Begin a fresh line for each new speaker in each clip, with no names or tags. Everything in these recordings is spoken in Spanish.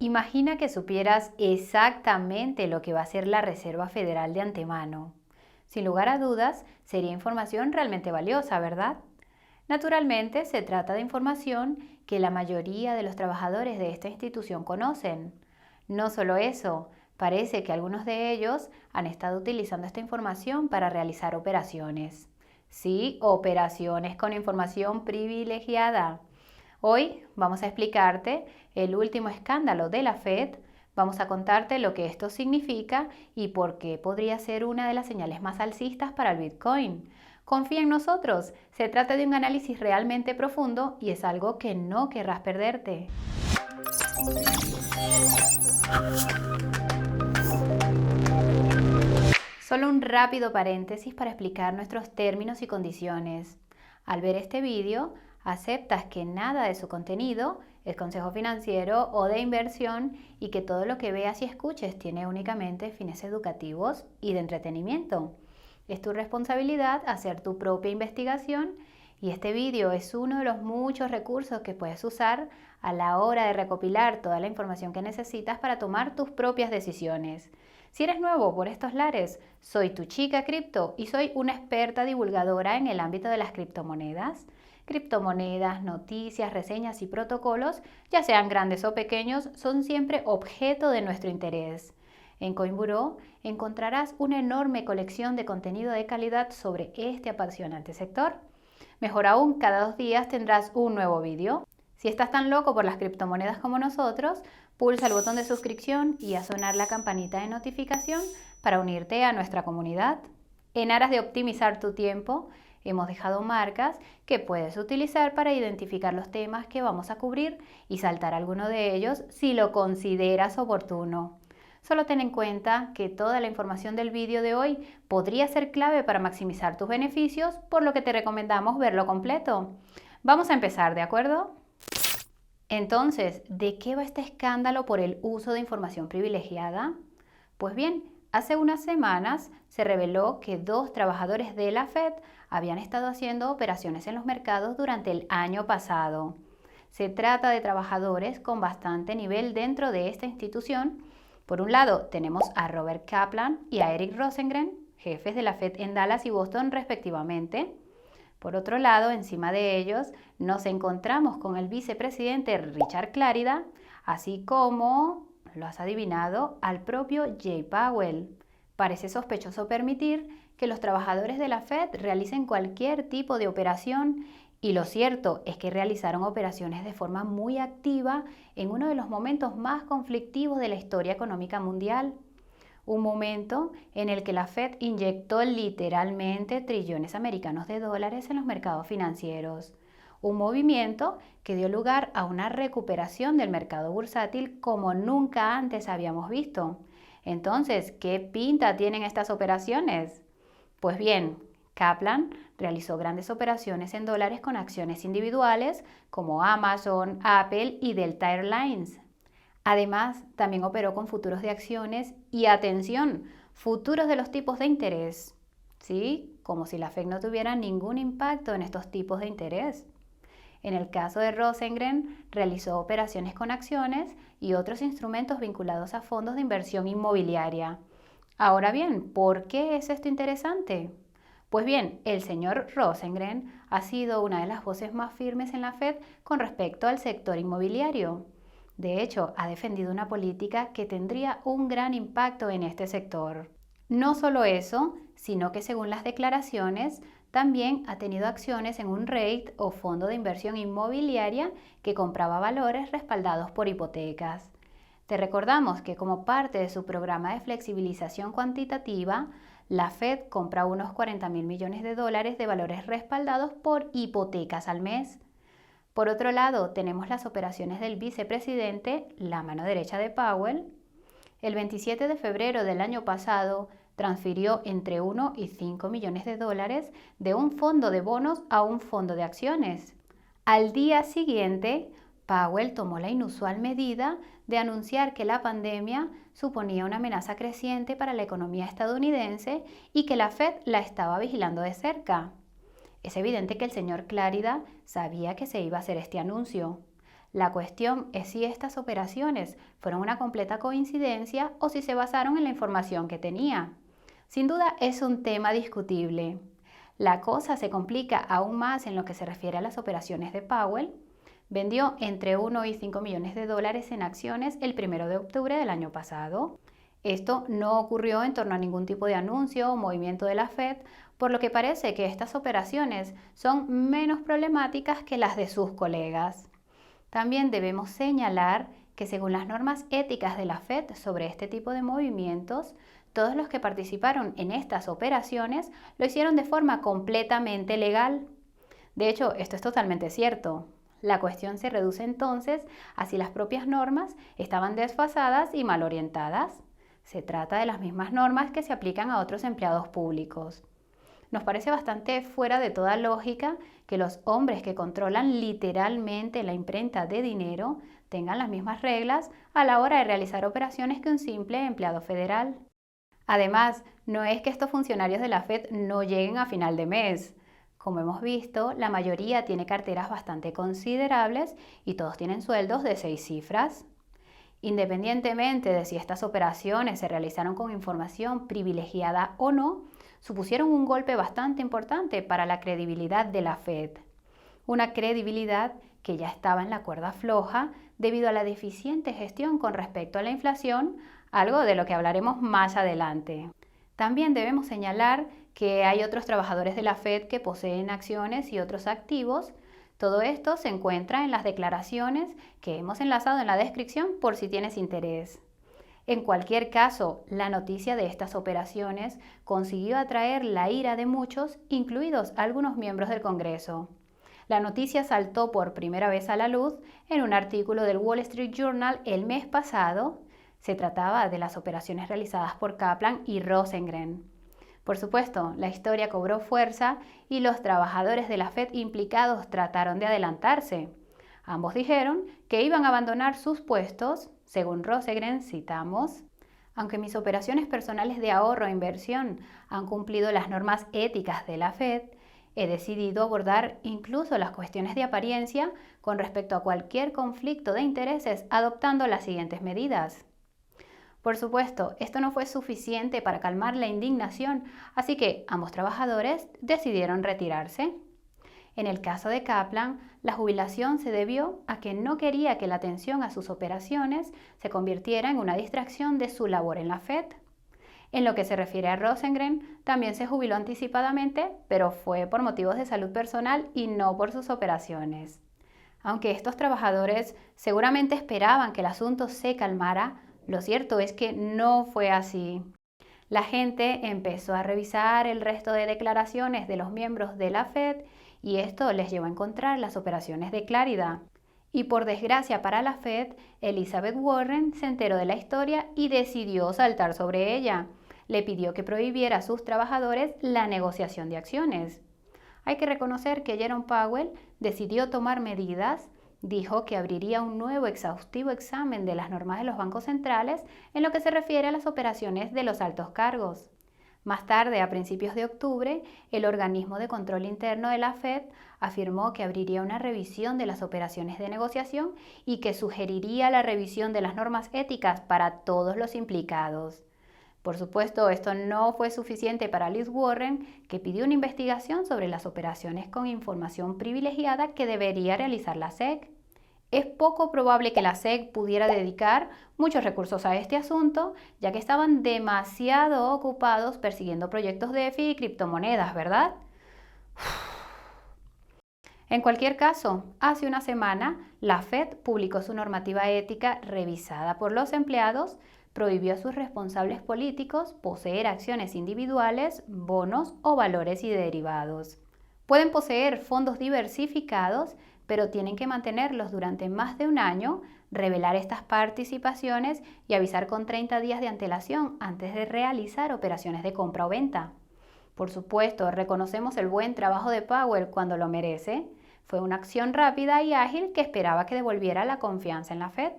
Imagina que supieras exactamente lo que va a hacer la Reserva Federal de antemano. Sin lugar a dudas, sería información realmente valiosa, ¿verdad? Naturalmente, se trata de información que la mayoría de los trabajadores de esta institución conocen. No solo eso, parece que algunos de ellos han estado utilizando esta información para realizar operaciones. Sí, operaciones con información privilegiada. Hoy vamos a explicarte el último escándalo de la Fed, vamos a contarte lo que esto significa y por qué podría ser una de las señales más alcistas para el Bitcoin. Confía en nosotros, se trata de un análisis realmente profundo y es algo que no querrás perderte. Solo un rápido paréntesis para explicar nuestros términos y condiciones. Al ver este vídeo, aceptas que nada de su contenido es consejo financiero o de inversión y que todo lo que veas y escuches tiene únicamente fines educativos y de entretenimiento. Es tu responsabilidad hacer tu propia investigación y este vídeo es uno de los muchos recursos que puedes usar a la hora de recopilar toda la información que necesitas para tomar tus propias decisiones. Si eres nuevo por estos lares, soy tu chica cripto y soy una experta divulgadora en el ámbito de las criptomonedas. Criptomonedas, noticias, reseñas y protocolos, ya sean grandes o pequeños, son siempre objeto de nuestro interés. En Coinburo encontrarás una enorme colección de contenido de calidad sobre este apasionante sector. Mejor aún, cada 2 días tendrás un nuevo vídeo. Si estás tan loco por las criptomonedas como nosotros, pulsa el botón de suscripción y a sonar la campanita de notificación para unirte a nuestra comunidad. En aras de optimizar tu tiempo, hemos dejado marcas que puedes utilizar para identificar los temas que vamos a cubrir y saltar alguno de ellos si lo consideras oportuno. Solo ten en cuenta que toda la información del vídeo de hoy podría ser clave para maximizar tus beneficios, por lo que te recomendamos verlo completo. Vamos a empezar, ¿de acuerdo? Entonces, ¿de qué va este escándalo por el uso de información privilegiada? Pues bien, hace unas semanas se reveló que 2 trabajadores de la Fed habían estado haciendo operaciones en los mercados durante el año pasado. Se trata de trabajadores con bastante nivel dentro de esta institución. Por un lado, tenemos a Robert Kaplan y a Eric Rosengren, jefes de la Fed en Dallas y Boston respectivamente. Por otro lado, encima de ellos, nos encontramos con el vicepresidente Richard Clarida, así como, lo has adivinado, al propio Jay Powell. Parece sospechoso permitir que los trabajadores de la Fed realicen cualquier tipo de operación y lo cierto es que realizaron operaciones de forma muy activa en uno de los momentos más conflictivos de la historia económica mundial. Un momento en el que la Fed inyectó literalmente trillones americanos de dólares en los mercados financieros. Un movimiento que dio lugar a una recuperación del mercado bursátil como nunca antes habíamos visto. Entonces, ¿qué pinta tienen estas operaciones? Pues bien, Kaplan realizó grandes operaciones en dólares con acciones individuales como Amazon, Apple y Delta Airlines. Además, también operó con futuros de acciones y, atención, futuros de los tipos de interés. ¿Sí? Como si la Fed no tuviera ningún impacto en estos tipos de interés. En el caso de Rosengren, realizó operaciones con acciones y otros instrumentos vinculados a fondos de inversión inmobiliaria. Ahora bien, ¿por qué es esto interesante? Pues bien, el señor Rosengren ha sido una de las voces más firmes en la Fed con respecto al sector inmobiliario. De hecho, ha defendido una política que tendría un gran impacto en este sector. No solo eso, sino que según las declaraciones, también ha tenido acciones en un REIT o fondo de inversión inmobiliaria que compraba valores respaldados por hipotecas. Te recordamos que como parte de su programa de flexibilización cuantitativa, la Fed compra unos 40.000 millones de dólares de valores respaldados por hipotecas al mes. Por otro lado, tenemos las operaciones del vicepresidente, la mano derecha de Powell. El 27 de febrero del año pasado, transfirió entre 1 y 5 millones de dólares de un fondo de bonos a un fondo de acciones. Al día siguiente, Powell tomó la inusual medida de anunciar que la pandemia suponía una amenaza creciente para la economía estadounidense y que la Fed la estaba vigilando de cerca. Es evidente que el señor Clarida sabía que se iba a hacer este anuncio. La cuestión es si estas operaciones fueron una completa coincidencia o si se basaron en la información que tenía. Sin duda es un tema discutible. La cosa se complica aún más en lo que se refiere a las operaciones de Powell. Vendió entre 1 y 5 millones de dólares en acciones el 1 de octubre del año pasado. Esto no ocurrió en torno a ningún tipo de anuncio o movimiento de la Fed, por lo que parece que estas operaciones son menos problemáticas que las de sus colegas. También debemos señalar que según las normas éticas de la Fed sobre este tipo de movimientos, todos los que participaron en estas operaciones lo hicieron de forma completamente legal. De hecho, esto es totalmente cierto. La cuestión se reduce entonces a si las propias normas estaban desfasadas y mal orientadas. Se trata de las mismas normas que se aplican a otros empleados públicos. Nos parece bastante fuera de toda lógica que los hombres que controlan literalmente la imprenta de dinero tengan las mismas reglas a la hora de realizar operaciones que un simple empleado federal. Además, no es que estos funcionarios de la Fed no lleguen a final de mes. Como hemos visto, la mayoría tiene carteras bastante considerables y todos tienen sueldos de 6 cifras. Independientemente de si estas operaciones se realizaron con información privilegiada o no, supusieron un golpe bastante importante para la credibilidad de la Fed. Una credibilidad que ya estaba en la cuerda floja debido a la deficiente gestión con respecto a la inflación, algo de lo que hablaremos más adelante. También debemos señalar que hay otros trabajadores de la Fed que poseen acciones y otros activos. Todo esto se encuentra en las declaraciones que hemos enlazado en la descripción por si tienes interés. En cualquier caso, la noticia de estas operaciones consiguió atraer la ira de muchos, incluidos algunos miembros del Congreso. La noticia saltó por primera vez a la luz en un artículo del Wall Street Journal el mes pasado. Se trataba de las operaciones realizadas por Kaplan y Rosengren. Por supuesto, la historia cobró fuerza y los trabajadores de la Fed implicados trataron de adelantarse. Ambos dijeron que iban a abandonar sus puestos. Según Rosengren, citamos: aunque mis operaciones personales de ahorro e inversión han cumplido las normas éticas de la Fed, he decidido abordar incluso las cuestiones de apariencia con respecto a cualquier conflicto de intereses adoptando las siguientes medidas. Por supuesto, esto no fue suficiente para calmar la indignación, así que ambos trabajadores decidieron retirarse. En el caso de Kaplan, la jubilación se debió a que no quería que la atención a sus operaciones se convirtiera en una distracción de su labor en la Fed. En lo que se refiere a Rosengren, también se jubiló anticipadamente, pero fue por motivos de salud personal y no por sus operaciones. Aunque estos trabajadores seguramente esperaban que el asunto se calmara, lo cierto es que no fue así. La gente empezó a revisar el resto de declaraciones de los miembros de la Fed y esto les llevó a encontrar las operaciones de Clarida. Y por desgracia para la Fed, Elizabeth Warren se enteró de la historia y decidió saltar sobre ella. Le pidió que prohibiera a sus trabajadores la negociación de acciones. Hay que reconocer que Jerome Powell decidió tomar medidas. Dijo que abriría un nuevo exhaustivo examen de las normas de los bancos centrales en lo que se refiere a las operaciones de los altos cargos. Más tarde, a principios de octubre, el organismo de control interno de la Fed afirmó que abriría una revisión de las operaciones de negociación y que sugeriría la revisión de las normas éticas para todos los implicados. Por supuesto, esto no fue suficiente para Liz Warren, que pidió una investigación sobre las operaciones con información privilegiada que debería realizar la SEC. Es poco probable que la SEC pudiera dedicar muchos recursos a este asunto, ya que estaban demasiado ocupados persiguiendo proyectos DeFi y criptomonedas, ¿verdad? En cualquier caso, hace una semana, la Fed publicó su normativa ética revisada por los empleados. Prohibió a sus responsables políticos poseer acciones individuales, bonos o valores y derivados. Pueden poseer fondos diversificados, pero tienen que mantenerlos durante más de un año, revelar estas participaciones y avisar con 30 días de antelación antes de realizar operaciones de compra o venta. Por supuesto, reconocemos el buen trabajo de Powell cuando lo merece. Fue una acción rápida y ágil que esperaba que devolviera la confianza en la Fed.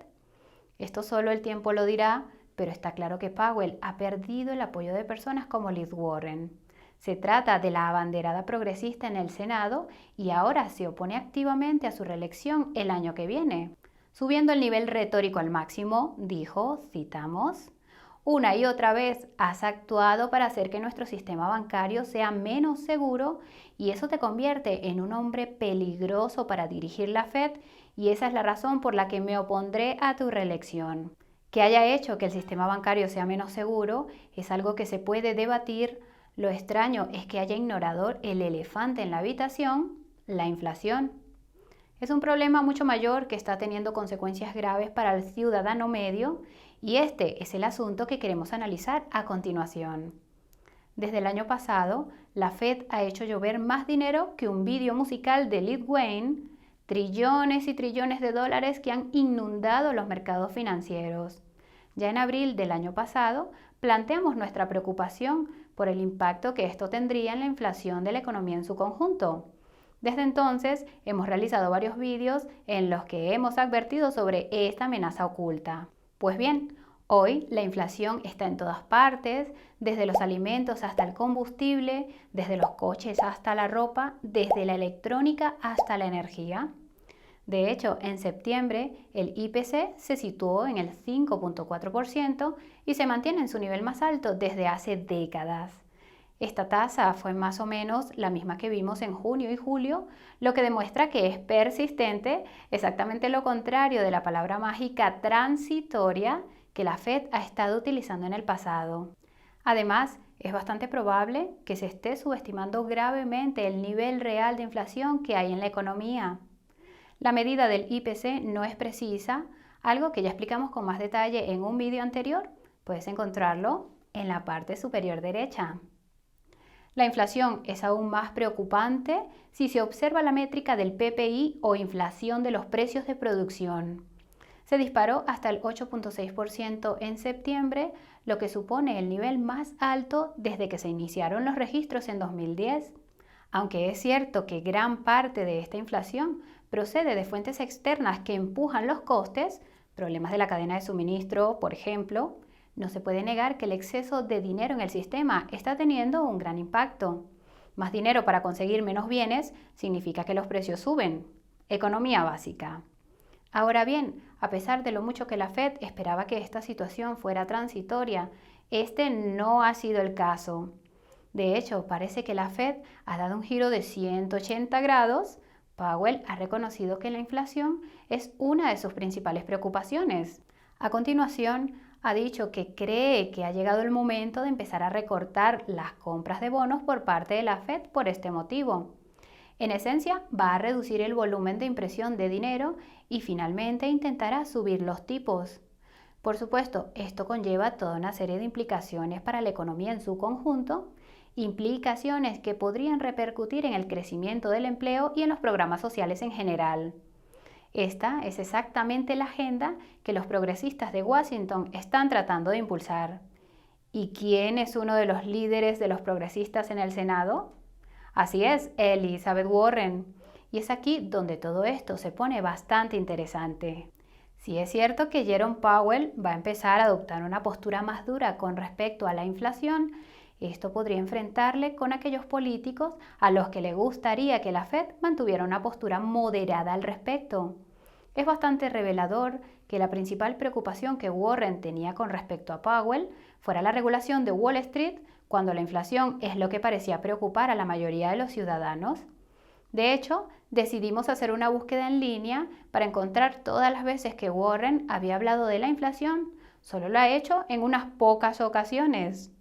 Esto solo el tiempo lo dirá, pero está claro que Powell ha perdido el apoyo de personas como Liz Warren. Se trata de la abanderada progresista en el Senado y ahora se opone activamente a su reelección el año que viene. Subiendo el nivel retórico al máximo, dijo, citamos, una y otra vez has actuado para hacer que nuestro sistema bancario sea menos seguro y eso te convierte en un hombre peligroso para dirigir la Fed y esa es la razón por la que me opondré a tu reelección. Que haya hecho que el sistema bancario sea menos seguro es algo que se puede debatir. Lo extraño es que haya ignorado el elefante en la habitación, la inflación. Es un problema mucho mayor que está teniendo consecuencias graves para el ciudadano medio y este es el asunto que queremos analizar a continuación. Desde el año pasado, la Fed ha hecho llover más dinero que un vídeo musical de Lil Wayne, trillones y trillones de dólares que han inundado los mercados financieros. Ya en abril del año pasado, planteamos nuestra preocupación por el impacto que esto tendría en la inflación de la economía en su conjunto. Desde entonces, hemos realizado varios vídeos en los que hemos advertido sobre esta amenaza oculta. Pues bien, hoy la inflación está en todas partes, desde los alimentos hasta el combustible, desde los coches hasta la ropa, desde la electrónica hasta la energía. De hecho, en septiembre el IPC se situó en el 5.4% y se mantiene en su nivel más alto desde hace décadas. Esta tasa fue más o menos la misma que vimos en junio y julio, lo que demuestra que es persistente, exactamente lo contrario de la palabra mágica transitoria que la Fed ha estado utilizando en el pasado. Además, es bastante probable que se esté subestimando gravemente el nivel real de inflación que hay en la economía. La medida del IPC no es precisa, algo que ya explicamos con más detalle en un vídeo anterior. Puedes encontrarlo en la parte superior derecha. La inflación es aún más preocupante si se observa la métrica del PPI o inflación de los precios de producción. Se disparó hasta el 8.6% en septiembre, lo que supone el nivel más alto desde que se iniciaron los registros en 2010. Aunque es cierto que gran parte de esta inflación procede de fuentes externas que empujan los costes, problemas de la cadena de suministro, por ejemplo, no se puede negar que el exceso de dinero en el sistema está teniendo un gran impacto. Más dinero para conseguir menos bienes significa que los precios suben. Economía básica. Ahora bien, a pesar de lo mucho que la Fed esperaba que esta situación fuera transitoria, este no ha sido el caso. De hecho, parece que la Fed ha dado un giro de 180 grados. Powell ha reconocido que la inflación es una de sus principales preocupaciones. A continuación, ha dicho que cree que ha llegado el momento de empezar a recortar las compras de bonos por parte de la Fed por este motivo. En esencia, va a reducir el volumen de impresión de dinero y finalmente intentará subir los tipos. Por supuesto, esto conlleva toda una serie de implicaciones para la economía en su conjunto, implicaciones que podrían repercutir en el crecimiento del empleo y en los programas sociales en general. Esta es exactamente la agenda que los progresistas de Washington están tratando de impulsar. ¿Y quién es uno de los líderes de los progresistas en el Senado? Así es, Elizabeth Warren. Y es aquí donde todo esto se pone bastante interesante. Sí es cierto que Jerome Powell va a empezar a adoptar una postura más dura con respecto a la inflación. Esto podría enfrentarle con aquellos políticos a los que le gustaría que la Fed mantuviera una postura moderada al respecto. Es bastante revelador que la principal preocupación que Warren tenía con respecto a Powell fuera la regulación de Wall Street, cuando la inflación es lo que parecía preocupar a la mayoría de los ciudadanos. De hecho, decidimos hacer una búsqueda en línea para encontrar todas las veces que Warren había hablado de la inflación. Solo lo ha hecho en unas pocas ocasiones.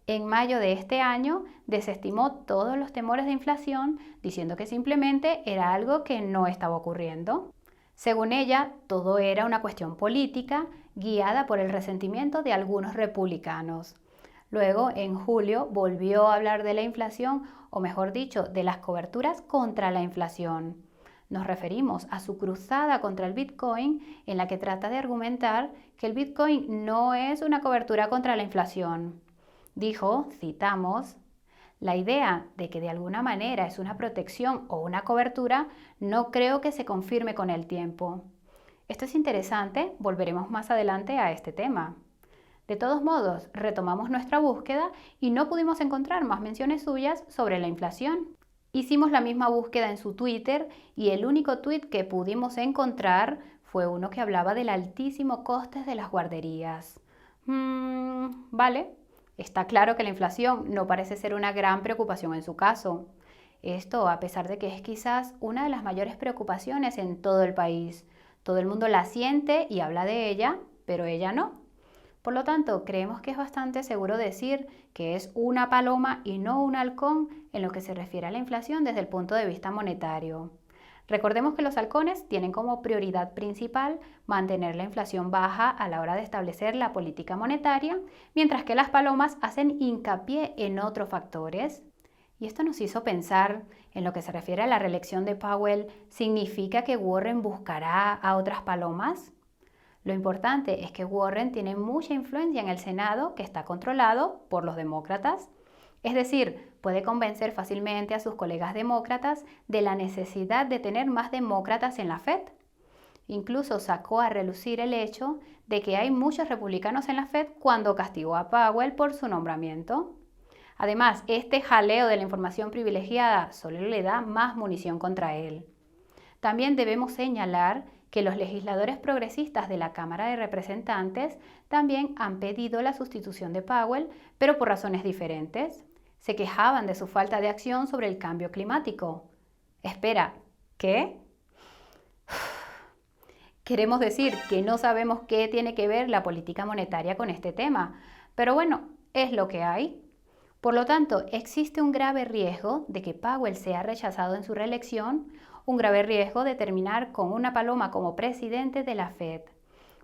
En mayo de este año desestimó todos los temores de inflación, diciendo que simplemente era algo que no estaba ocurriendo. Según ella, todo era una cuestión política, guiada por el resentimiento de algunos republicanos. Luego, en julio, volvió a hablar de la inflación, o mejor dicho, de las coberturas contra la inflación. Nos referimos a su cruzada contra el Bitcoin, en la que trata de argumentar que el Bitcoin no es una cobertura contra la inflación. Dijo, citamos, la idea de que de alguna manera es una protección o una cobertura no creo que se confirme con el tiempo. Esto es interesante, volveremos más adelante a este tema. De todos modos, retomamos nuestra búsqueda y no pudimos encontrar más menciones suyas sobre la inflación. Hicimos la misma búsqueda en su Twitter y el único tweet que pudimos encontrar fue uno que hablaba del altísimo coste de las guarderías. Vale, está claro que la inflación no parece ser una gran preocupación en su caso. Esto a pesar de que es quizás una de las mayores preocupaciones en todo el país. Todo el mundo la siente y habla de ella, pero ella no. Por lo tanto, creemos que es bastante seguro decir que es una paloma y no un halcón en lo que se refiere a la inflación desde el punto de vista monetario. Recordemos que los halcones tienen como prioridad principal mantener la inflación baja a la hora de establecer la política monetaria, mientras que las palomas hacen hincapié en otros factores. Y esto nos hizo pensar, en lo que se refiere a la reelección de Powell, ¿significa que Warren buscará a otras palomas? Lo importante es que Warren tiene mucha influencia en el Senado, que está controlado por los demócratas. Es decir, puede convencer fácilmente a sus colegas demócratas de la necesidad de tener más demócratas en la Fed. Incluso sacó a relucir el hecho de que hay muchos republicanos en la Fed cuando castigó a Powell por su nombramiento. Además, este jaleo de la información privilegiada solo le da más munición contra él. También debemos señalar que los legisladores progresistas de la Cámara de Representantes también han pedido la sustitución de Powell, pero por razones diferentes. Se quejaban de su falta de acción sobre el cambio climático. Espera, ¿qué? Queremos decir que no sabemos qué tiene que ver la política monetaria con este tema, pero bueno, es lo que hay. Por lo tanto, existe un grave riesgo de que Powell sea rechazado en su reelección, un grave riesgo de terminar con una paloma como presidente de la Fed,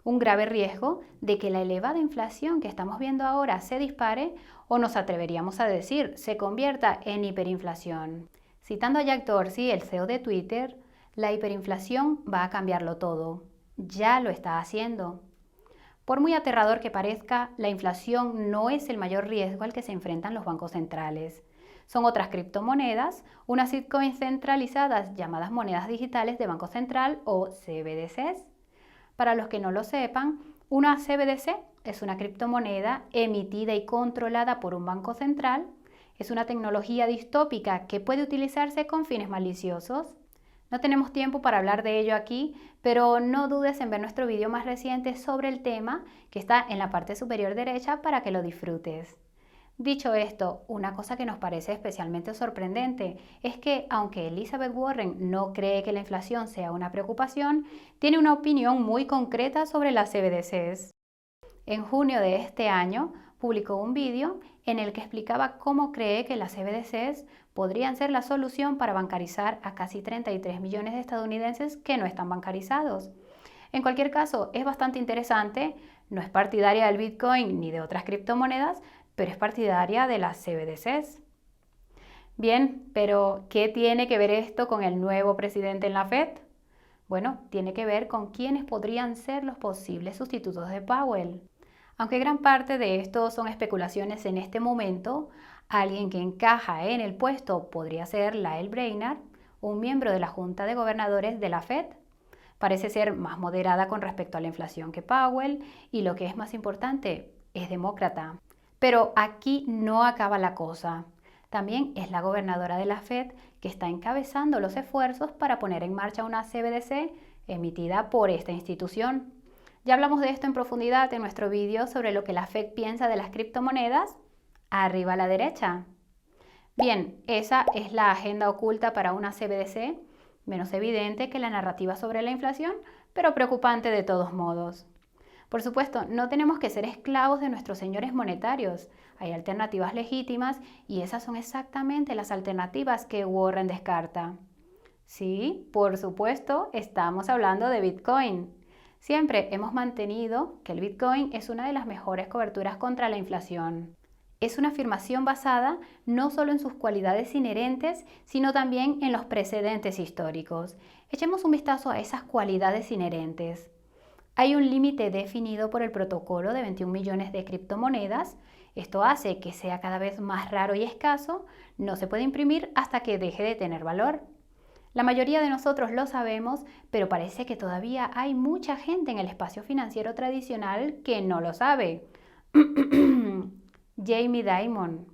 un grave riesgo de que la elevada inflación que estamos viendo ahora se dispare o nos atreveríamos a decir se convierta en hiperinflación. Citando a Jack Dorsey, el CEO de Twitter, la hiperinflación va a cambiarlo todo. Ya lo está haciendo. Por muy aterrador que parezca, la inflación no es el mayor riesgo al que se enfrentan los bancos centrales. Son otras criptomonedas, unas shitcoins centralizadas llamadas monedas digitales de Banco Central o CBDCs. Para los que no lo sepan, una CBDC es una criptomoneda emitida y controlada por un banco central. Es una tecnología distópica que puede utilizarse con fines maliciosos. No tenemos tiempo para hablar de ello aquí, pero no dudes en ver nuestro video más reciente sobre el tema, que está en la parte superior derecha para que lo disfrutes. Dicho esto, una cosa que nos parece especialmente sorprendente es que, aunque Elizabeth Warren no cree que la inflación sea una preocupación, tiene una opinión muy concreta sobre las CBDCs. En junio de este año, publicó un vídeo en el que explicaba cómo cree que las CBDCs podrían ser la solución para bancarizar a casi 33 millones de estadounidenses que no están bancarizados. En cualquier caso, es bastante interesante, no es partidaria del Bitcoin ni de otras criptomonedas, pero es partidaria de las CBDCs. Bien, pero ¿qué tiene que ver esto con el nuevo presidente en la Fed? Bueno, tiene que ver con quiénes podrían ser los posibles sustitutos de Powell. Aunque gran parte de esto son especulaciones en este momento, alguien que encaja en el puesto podría ser Lael Brainard, un miembro de la Junta de Gobernadores de la Fed. Parece ser más moderada con respecto a la inflación que Powell y, lo que es más importante, es demócrata. Pero aquí no acaba la cosa. También es la gobernadora de la Fed que está encabezando los esfuerzos para poner en marcha una CBDC emitida por esta institución. Ya hablamos de esto en profundidad en nuestro vídeo sobre lo que la Fed piensa de las criptomonedas, arriba a la derecha. Bien, esa es la agenda oculta para una CBDC, menos evidente que la narrativa sobre la inflación, pero preocupante de todos modos. Por supuesto, no tenemos que ser esclavos de nuestros señores monetarios. Hay alternativas legítimas y esas son exactamente las alternativas que Warren descarta. Sí, por supuesto, estamos hablando de Bitcoin. Siempre hemos mantenido que el Bitcoin es una de las mejores coberturas contra la inflación. Es una afirmación basada no solo en sus cualidades inherentes, sino también en los precedentes históricos. Echemos un vistazo a esas cualidades inherentes. Hay un límite definido por el protocolo de 21 millones de criptomonedas. Esto hace que sea cada vez más raro y escaso. No se puede imprimir hasta que deje de tener valor. La mayoría de nosotros lo sabemos, pero parece que todavía hay mucha gente en el espacio financiero tradicional que no lo sabe. Jamie Dimon.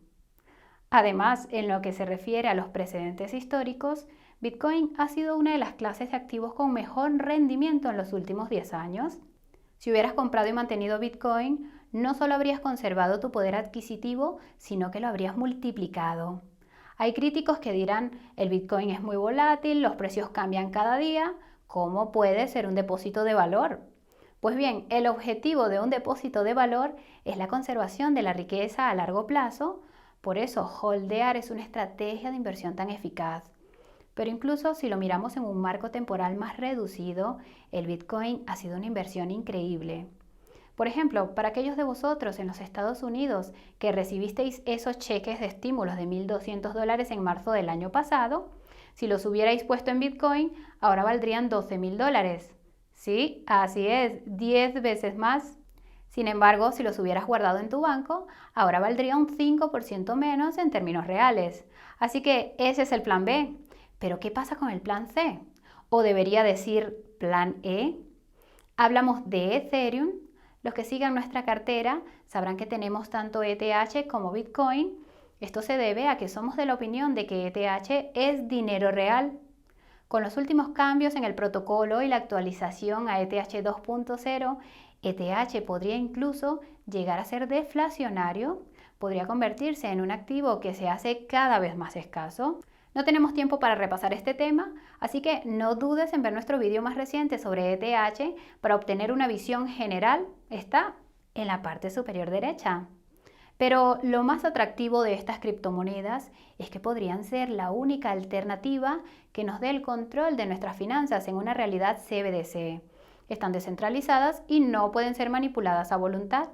Además, en lo que se refiere a los precedentes históricos, Bitcoin ha sido una de las clases de activos con mejor rendimiento en los últimos 10 años. Si hubieras comprado y mantenido Bitcoin, no solo habrías conservado tu poder adquisitivo, sino que lo habrías multiplicado. Hay críticos que dirán, el Bitcoin es muy volátil, los precios cambian cada día, ¿cómo puede ser un depósito de valor? Pues bien, el objetivo de un depósito de valor es la conservación de la riqueza a largo plazo, por eso holdear es una estrategia de inversión tan eficaz. Pero incluso si lo miramos en un marco temporal más reducido, el Bitcoin ha sido una inversión increíble. Por ejemplo, para aquellos de vosotros en los Estados Unidos que recibisteis esos cheques de estímulos de $1.200 en marzo del año pasado, si los hubierais puesto en Bitcoin, ahora valdrían $12.000. Sí, así es, 10 veces más. Sin embargo, si los hubieras guardado en tu banco, ahora valdría un 5% menos en términos reales. Así que ese es el plan B. Pero ¿qué pasa con el plan C? O debería decir plan E. Hablamos de Ethereum. Los que sigan nuestra cartera sabrán que tenemos tanto ETH como Bitcoin. Esto se debe a que somos de la opinión de que ETH es dinero real. Con los últimos cambios en el protocolo y la actualización a ETH 2.0, ETH podría incluso llegar a ser deflacionario, podría convertirse en un activo que se hace cada vez más escaso. No tenemos tiempo para repasar este tema, así que no dudes en ver nuestro video más reciente sobre ETH para obtener una visión general. Está en la parte superior derecha. Pero lo más atractivo de estas criptomonedas es que podrían ser la única alternativa que nos dé el control de nuestras finanzas en una realidad CBDC. Están descentralizadas y no pueden ser manipuladas a voluntad.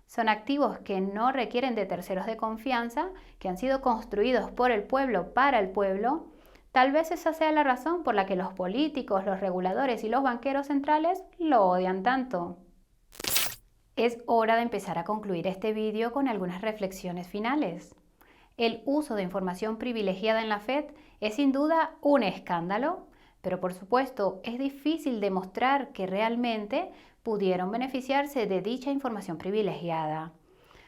Son activos que no requieren de terceros de confianza, que han sido construidos por el pueblo para el pueblo. Tal vez esa sea la razón por la que los políticos, los reguladores y los banqueros centrales lo odian tanto. Es hora de empezar a concluir este vídeo con algunas reflexiones finales. El uso de información privilegiada en la Fed es sin duda un escándalo, pero por supuesto es difícil demostrar que realmente pudieron beneficiarse de dicha información privilegiada.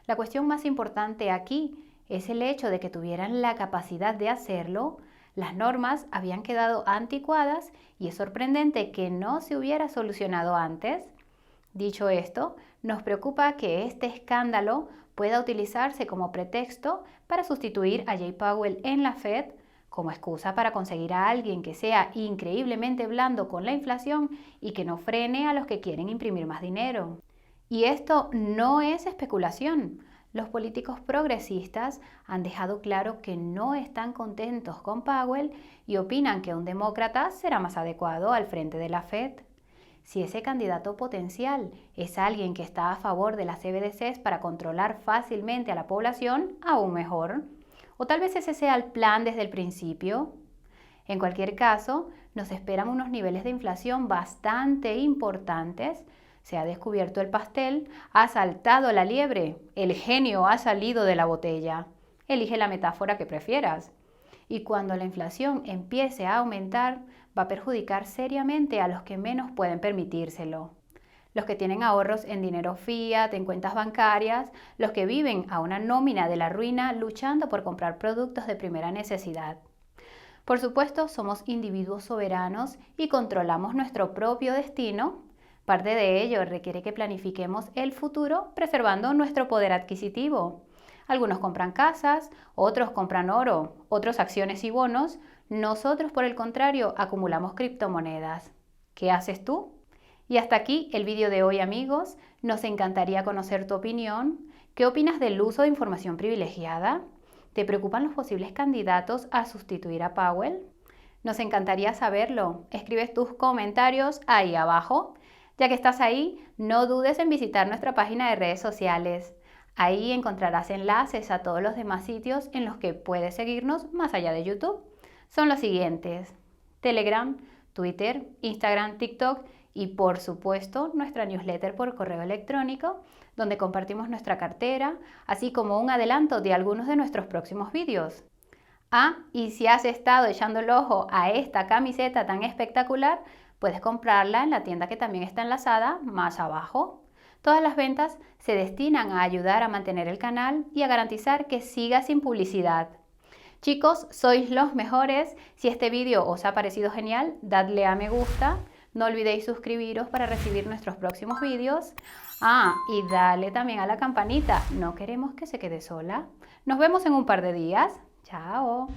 La cuestión más importante aquí es el hecho de que tuvieran la capacidad de hacerlo. Las normas habían quedado anticuadas y es sorprendente que no se hubiera solucionado antes. Dicho esto, nos preocupa que este escándalo pueda utilizarse como pretexto para sustituir a Jay Powell en la Fed, como excusa para conseguir a alguien que sea increíblemente blando con la inflación y que no frene a los que quieren imprimir más dinero. Y esto no es especulación. Los políticos progresistas han dejado claro que no están contentos con Powell y opinan que un demócrata será más adecuado al frente de la Fed. Si ese candidato potencial es alguien que está a favor de las CBDCs para controlar fácilmente a la población, aún mejor. O tal vez ese sea el plan desde el principio. En cualquier caso, nos esperan unos niveles de inflación bastante importantes. Se ha descubierto el pastel, ha saltado la liebre, el genio ha salido de la botella. Elige la metáfora que prefieras. Y cuando la inflación empiece a aumentar, va a perjudicar seriamente a los que menos pueden permitírselo. Los que tienen ahorros en dinero fiat, en cuentas bancarias, los que viven a una nómina de la ruina luchando por comprar productos de primera necesidad. Por supuesto, somos individuos soberanos y controlamos nuestro propio destino. Parte de ello requiere que planifiquemos el futuro preservando nuestro poder adquisitivo. Algunos compran casas, otros compran oro, otros acciones y bonos. Nosotros, por el contrario, acumulamos criptomonedas. ¿Qué haces tú? Y hasta aquí el vídeo de hoy, amigos. Nos encantaría conocer tu opinión. ¿Qué opinas del uso de información privilegiada? ¿Te preocupan los posibles candidatos a sustituir a Powell? Nos encantaría saberlo. Escribes tus comentarios ahí abajo. Ya que estás ahí, no dudes en visitar nuestra página de redes sociales. Ahí encontrarás enlaces a todos los demás sitios en los que puedes seguirnos más allá de YouTube. Son los siguientes: Telegram, Twitter, Instagram, TikTok y por supuesto nuestra newsletter por correo electrónico, donde compartimos nuestra cartera, así como un adelanto de algunos de nuestros próximos vídeos. Y si has estado echando el ojo a esta camiseta tan espectacular, puedes comprarla en la tienda que también está enlazada más abajo. Todas las ventas se destinan a ayudar a mantener el canal y a garantizar que siga sin publicidad. Chicos, sois los mejores. Si este vídeo os ha parecido genial, dadle a me gusta. No olvidéis suscribiros para recibir nuestros próximos vídeos. Y dale también a la campanita. No queremos que se quede sola. Nos vemos en un par de días. Chao.